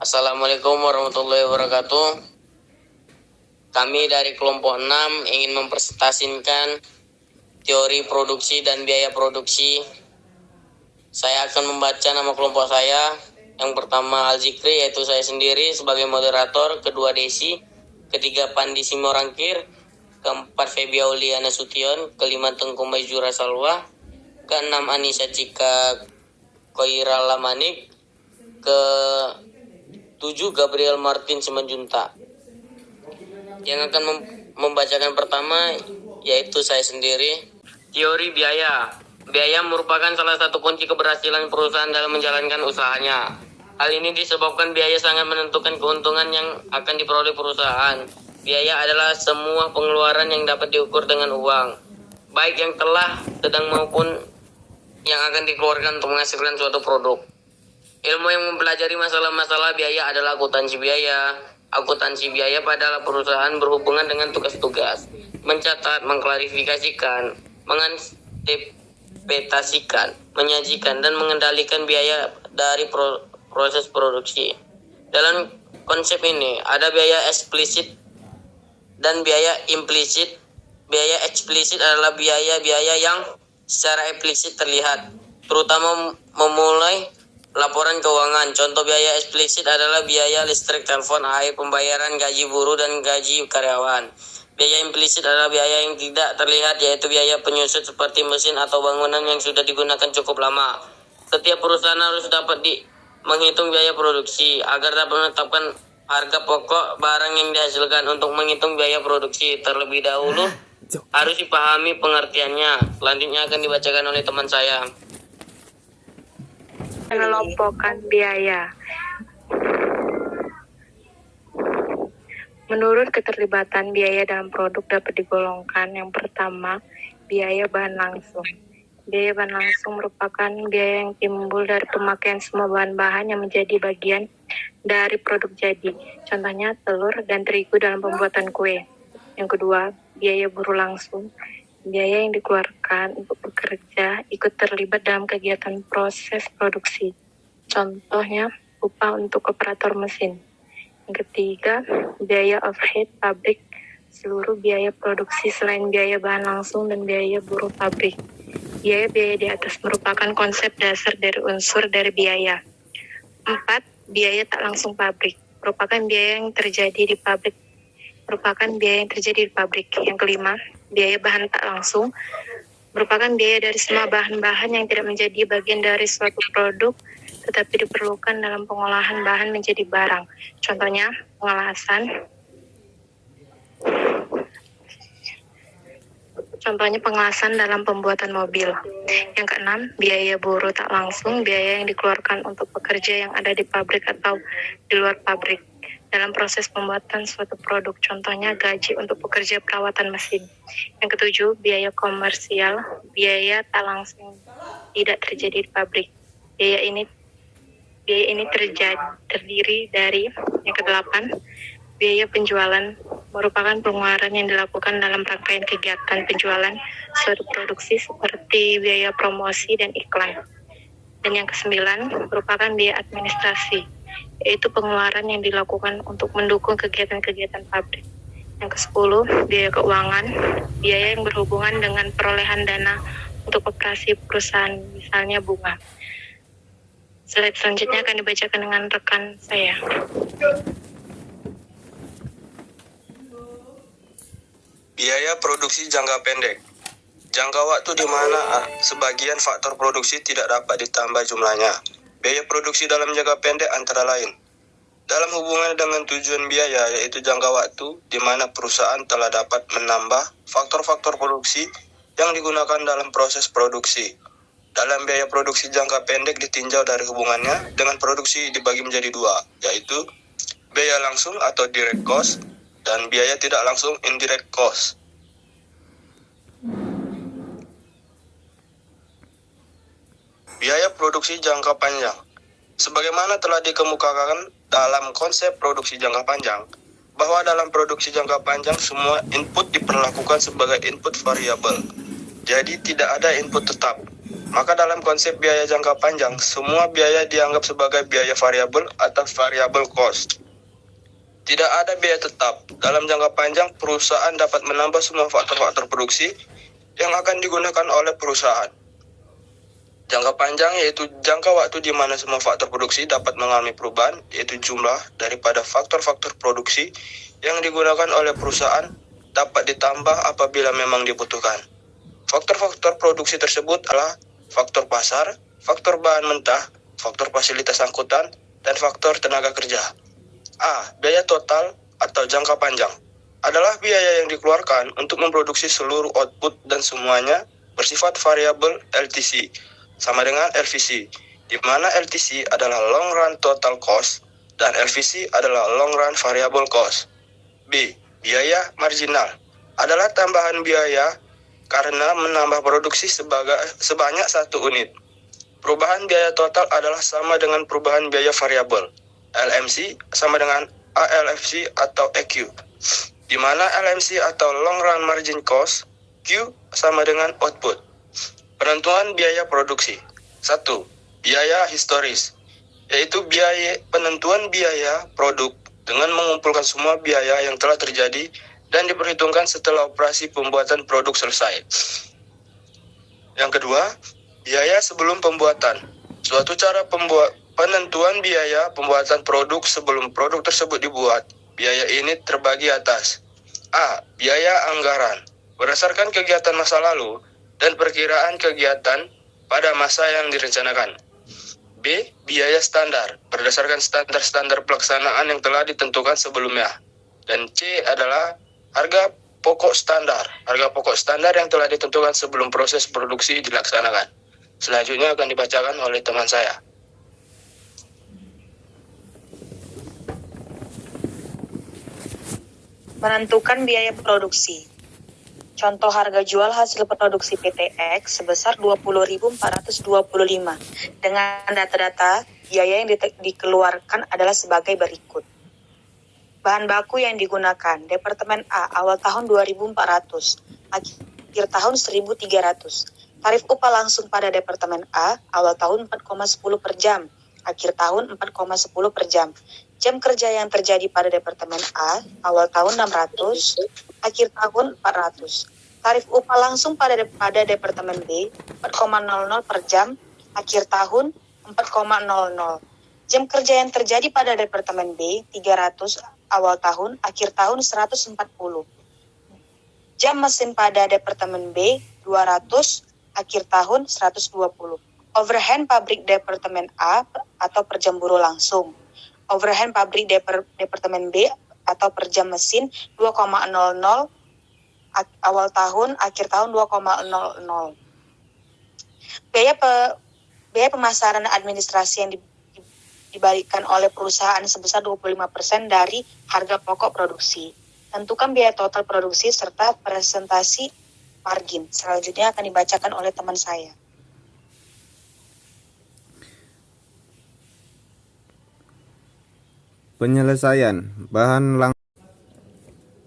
Assalamualaikum warahmatullahi wabarakatuh. Kami dari kelompok 6 ingin mempresentasikan teori produksi dan biaya produksi. Saya akan membaca nama kelompok saya. Yang pertama Al-Zikri, yaitu saya sendiri sebagai moderator. Kedua Desi. Ketiga Pandi Simorangkir. Keempat Febi Aulia Nasution. Kelima Tengku Maizura Salwa. Keenam Anissa Cika Koirala Manik. Ke-7 Gabriel Martin Simanjunta. Yang akan membacakan pertama yaitu saya sendiri. Teori biaya. Biaya merupakan salah satu kunci keberhasilan perusahaan dalam menjalankan usahanya. Hal ini disebabkan biaya sangat menentukan keuntungan yang akan diperoleh perusahaan. Biaya adalah semua pengeluaran yang dapat diukur dengan uang, baik yang telah, sedang maupun yang akan dikeluarkan untuk menghasilkan suatu produk. Ilmu yang mempelajari masalah-masalah biaya adalah akuntansi biaya. Akuntansi biaya pada perusahaan berhubungan dengan tugas-tugas, mencatat, mengklarifikasikan, mengantisipasikan, menyajikan, dan mengendalikan biaya dari proses produksi. Dalam konsep ini ada biaya eksplisit dan biaya implisit. Biaya eksplisit adalah biaya-biaya yang secara implisit terlihat, terutama memulai laporan keuangan. Contoh biaya eksplisit adalah biaya listrik, telepon, air, pembayaran gaji buruh, dan gaji karyawan. Biaya implisit adalah biaya yang tidak terlihat, yaitu biaya penyusun seperti mesin atau bangunan yang sudah digunakan cukup lama. Setiap perusahaan harus dapat menghitung biaya produksi agar dapat menetapkan harga pokok barang yang dihasilkan. Untuk menghitung biaya produksi terlebih dahulu harus dipahami pengertiannya. Selanjutnya akan dibacakan oleh teman saya. Pengelompokan biaya. Menurut keterlibatan biaya dalam produk dapat digolongkan. Yang pertama, biaya bahan langsung. Biaya bahan langsung merupakan biaya yang timbul dari pemakaian semua bahan-bahan yang menjadi bagian dari produk jadi. Contohnya telur dan terigu dalam pembuatan kue. Yang kedua, biaya buruh langsung. Biaya yang dikeluarkan untuk bekerja ikut terlibat dalam kegiatan proses produksi. Contohnya, upah untuk operator mesin. Yang ketiga, biaya overhead pabrik. Seluruh biaya produksi selain biaya bahan langsung dan biaya buruh pabrik. Biaya-biaya di atas merupakan konsep dasar dari unsur dari biaya. 4. Biaya tak langsung pabrik. Merupakan biaya yang terjadi di pabrik. Yang kelima, biaya bahan tak langsung merupakan biaya dari semua bahan-bahan yang tidak menjadi bagian dari suatu produk tetapi diperlukan dalam pengolahan bahan menjadi barang. Contohnya, pengelasan dalam pembuatan mobil. Yang keenam, biaya buruh tak langsung, biaya yang dikeluarkan untuk pekerja yang ada di pabrik atau di luar pabrik dalam proses pembuatan suatu produk. Contohnya gaji untuk pekerja perawatan mesin. Yang ketujuh, biaya komersial, biaya tak langsung tidak terjadi di pabrik. Biaya ini terdiri dari. Yang kedelapan, biaya penjualan merupakan pengeluaran yang dilakukan dalam rangkaian kegiatan penjualan suatu produksi seperti biaya promosi dan iklan. Dan yang kesembilan merupakan biaya administrasi, yaitu pengeluaran yang dilakukan untuk mendukung kegiatan-kegiatan pabrik. Yang kesepuluh, biaya keuangan, biaya yang berhubungan dengan perolehan dana untuk operasi perusahaan, misalnya bunga. Slide selanjutnya akan dibacakan dengan rekan saya. Biaya produksi jangka pendek. Jangka waktu di mana sebagian faktor produksi tidak dapat ditambah jumlahnya. Biaya produksi dalam jangka pendek antara lain dalam hubungan dengan tujuan biaya, yaitu jangka waktu di mana perusahaan telah dapat menambah faktor-faktor produksi yang digunakan dalam proses produksi. Dalam biaya produksi jangka pendek ditinjau dari hubungannya dengan produksi dibagi menjadi dua, yaitu biaya langsung atau direct cost dan biaya tidak langsung indirect cost. Biaya produksi jangka panjang. Sebagaimana telah dikemukakan dalam konsep produksi jangka panjang, bahwa dalam produksi jangka panjang semua input diperlakukan sebagai input variabel. Jadi tidak ada input tetap. Maka dalam konsep biaya jangka panjang, semua biaya dianggap sebagai biaya variabel atau variable cost. Tidak ada biaya tetap. Dalam jangka panjang, perusahaan dapat menambah semua faktor-faktor produksi yang akan digunakan oleh perusahaan. Jangka panjang yaitu jangka waktu di mana semua faktor produksi dapat mengalami perubahan, yaitu jumlah daripada faktor-faktor produksi yang digunakan oleh perusahaan dapat ditambah apabila memang dibutuhkan. Faktor-faktor produksi tersebut adalah faktor pasar, faktor bahan mentah, faktor fasilitas angkutan, dan faktor tenaga kerja. A. Biaya total atau jangka panjang adalah biaya yang dikeluarkan untuk memproduksi seluruh output dan semuanya bersifat variabel LTC sama dengan LVC, di mana LTC adalah long run total cost dan LVC adalah long run variable cost. B. Biaya marginal adalah tambahan biaya karena menambah produksi sebanyak 1 unit. Perubahan biaya total adalah sama dengan perubahan biaya variabel. LMC sama dengan ALFC atau EQ, di mana LMC atau long run margin cost, Q sama dengan output. Penentuan biaya produksi. 1. Biaya historis, yaitu penentuan biaya produk dengan mengumpulkan semua biaya yang telah terjadi dan diperhitungkan setelah operasi pembuatan produk selesai. Yang kedua, biaya sebelum pembuatan. Suatu cara penentuan biaya pembuatan produk sebelum produk tersebut dibuat. Biaya ini terbagi atas: A. Biaya anggaran, berdasarkan kegiatan masa lalu dan perkiraan kegiatan pada masa yang direncanakan. B. Biaya standar, berdasarkan standar-standar pelaksanaan yang telah ditentukan sebelumnya. Dan C adalah harga pokok standar yang telah ditentukan sebelum proses produksi dilaksanakan. Selanjutnya akan dibacakan oleh teman saya. Menentukan biaya produksi. Contoh harga jual hasil produksi PT X sebesar 20.425. Dengan data-data, biaya yang dikeluarkan adalah sebagai berikut. Bahan baku yang digunakan, Departemen A awal tahun 2.400, akhir tahun 1.300. Tarif upah langsung pada Departemen A awal tahun 4,10 per jam, akhir tahun 4,10 per jam. Jam kerja yang terjadi pada Departemen A awal tahun 600, akhir tahun 400. Tarif upah langsung pada Departemen B 4,00 per jam, akhir tahun 4,00. Jam kerja yang terjadi pada Departemen B 300, awal tahun, akhir tahun 140. Jam mesin pada Departemen B 200, akhir tahun 120. Overhead pabrik Departemen A atau per jam buruh langsung. Overhead pabrik Departemen B atau per jam mesin 2,00, awal tahun, akhir tahun 2,00. Biaya pemasaran dan administrasi yang dibalikan oleh perusahaan sebesar 25% dari harga pokok produksi. Tentukan biaya total produksi serta presentasi margin. Selanjutnya akan dibacakan oleh teman saya. Penyelesaian bahan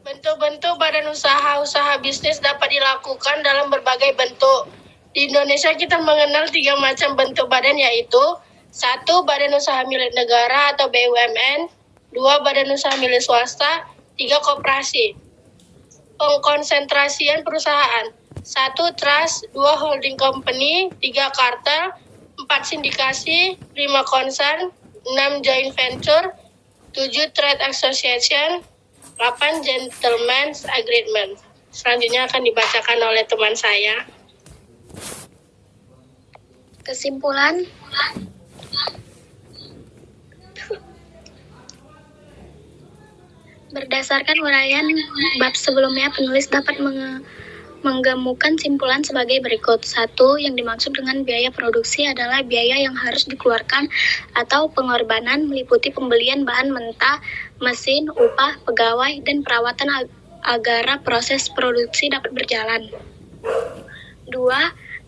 Bentuk-bentuk badan usaha bisnis dapat dilakukan dalam berbagai bentuk. Di Indonesia kita mengenal 3 macam bentuk badan, yaitu 1. Badan usaha milik negara atau BUMN, 2. Badan usaha milik swasta, 3. Koperasi. Pengkonsentrasian perusahaan: 1. Trust, 2. Holding company, 3. Kartel, 4. Sindikasi, 5. Concern, 6. Joint venture, 7. Trade association, 8. Gentleman's agreement. Selanjutnya akan dibacakan oleh teman saya. Kesimpulan, berdasarkan uraian bab sebelumnya, penulis dapat menggemukan simpulan sebagai berikut. 1. Yang dimaksud dengan biaya produksi adalah biaya yang harus dikeluarkan atau pengorbanan meliputi pembelian bahan mentah, mesin, upah, pegawai, dan perawatan agar proses produksi dapat berjalan. 2.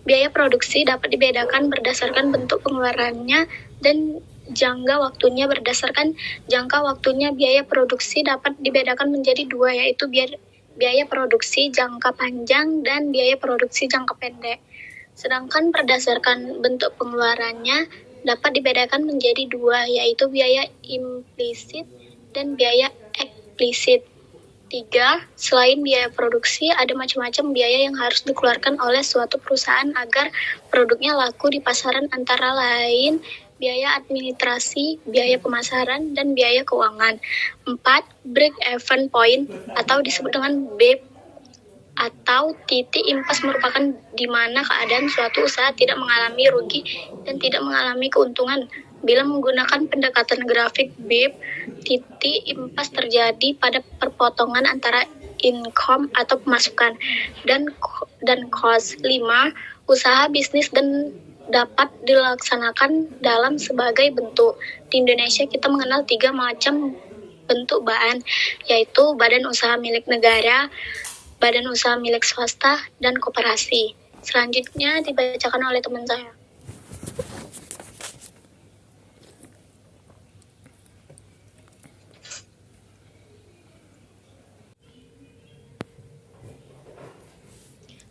Biaya produksi dapat dibedakan berdasarkan bentuk pengeluarannya dan jangka waktunya. Berdasarkan jangka waktunya, biaya produksi dapat dibedakan menjadi 2, yaitu biaya produksi jangka panjang dan biaya produksi jangka pendek. Sedangkan berdasarkan bentuk pengeluarannya dapat dibedakan menjadi dua, yaitu biaya implisit dan biaya eksplisit. 3. Selain biaya produksi, ada macam-macam biaya yang harus dikeluarkan oleh suatu perusahaan agar produknya laku di pasaran, antara lain biaya administrasi, biaya pemasaran, dan biaya keuangan. 4. Break-even point atau disebut dengan BEP atau titik impas merupakan di mana keadaan suatu usaha tidak mengalami rugi dan tidak mengalami keuntungan. Bila menggunakan pendekatan grafik BEP, titik impas terjadi pada perpotongan antara income atau pemasukan dan cost. 5. Usaha bisnis dan dapat dilaksanakan dalam sebagai bentuk. Di Indonesia kita mengenal 3 macam bentuk BAN, yaitu badan usaha milik negara, badan usaha milik swasta, dan koperasi. Selanjutnya dibacakan oleh teman saya.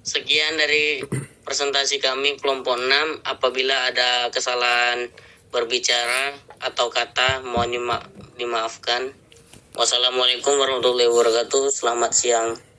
Sekian dari presentasi kami kelompok 6. Apabila ada kesalahan berbicara atau kata, mohon dimaafkan. Wassalamualaikum warahmatullahi wabarakatuh. Selamat siang.